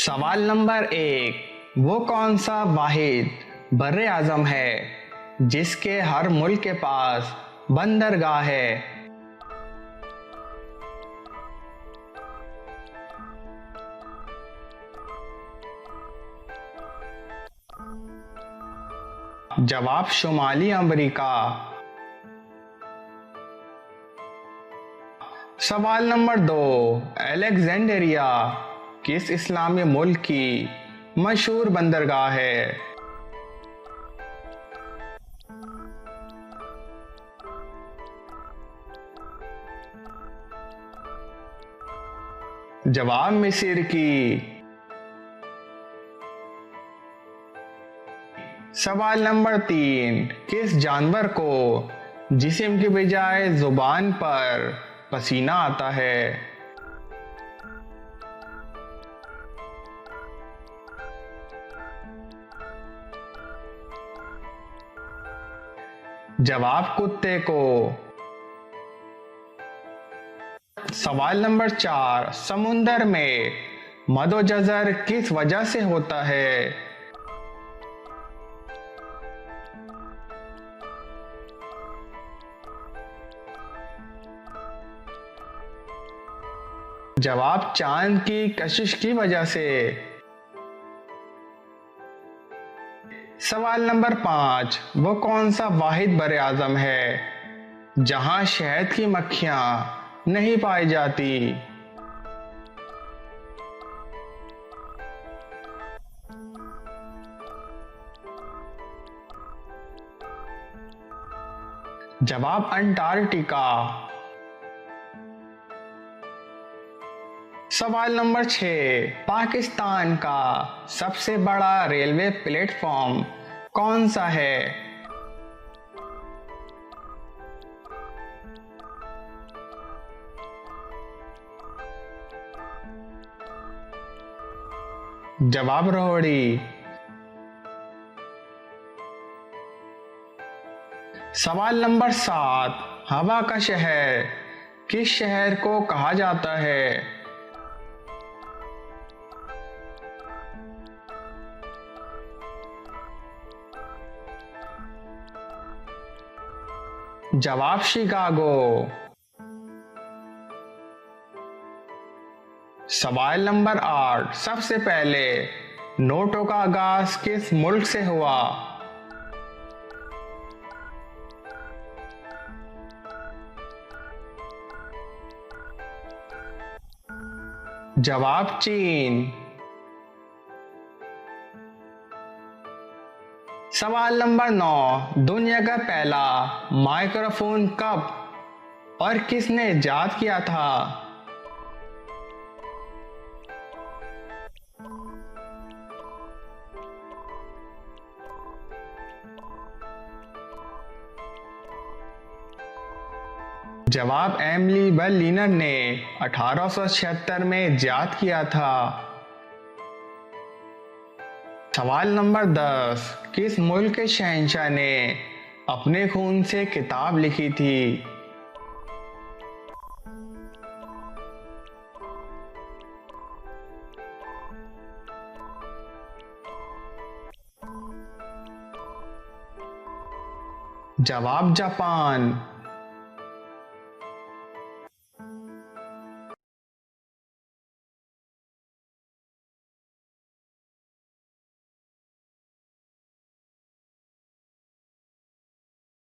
सवाल नंबर 1। वो कौन सा वाहिद बर्रे आज़म है जिसके हर मुल्क के पास बंदरगाह है? जवाब शुमाली अमेरिका। सवाल नंबर 2। अलेक्जेंड्रिया किस इस्लामी मुल्क की मशहूर बंदरगाह है? जवाब मिस्र की। सवाल नंबर 3। किस जानवर को जिस्म के बजाय जुबान पर पसीना आता है? जवाब कुत्ते को। सवाल नंबर 4। समुंदर में मदोजज़र किस वजह से होता है? जवाब चांद की कशिश की वजह से। सवाल नंबर 5। वो कौन सा वाहिद बर्रे आज़म है जहां शहद की मक्खियां नहीं पाई जाती? जवाब अंटार्कटिका। सवाल नंबर 6। पाकिस्तान का सबसे बड़ा रेलवे प्लेटफॉर्म कौन सा है? जवाब रोहड़ी। सवाल नंबर 7। हवा का शहर किस शहर को कहा जाता है? जवाब शिकागो। सवाल नंबर 8। सबसे पहले नोटों का आगाज किस मुल्क से हुआ? जवाब चीन। सवाल नंबर 9। दुनिया का पहला माइक्रोफोन कब और किसने इजाद किया था? जवाब एमिली बर्लिनर ने 1876 में इजाद किया था। सवाल नंबर 10। किस मुल्क के शहंशाह ने अपने खून से किताब लिखी थी? जवाब जापान।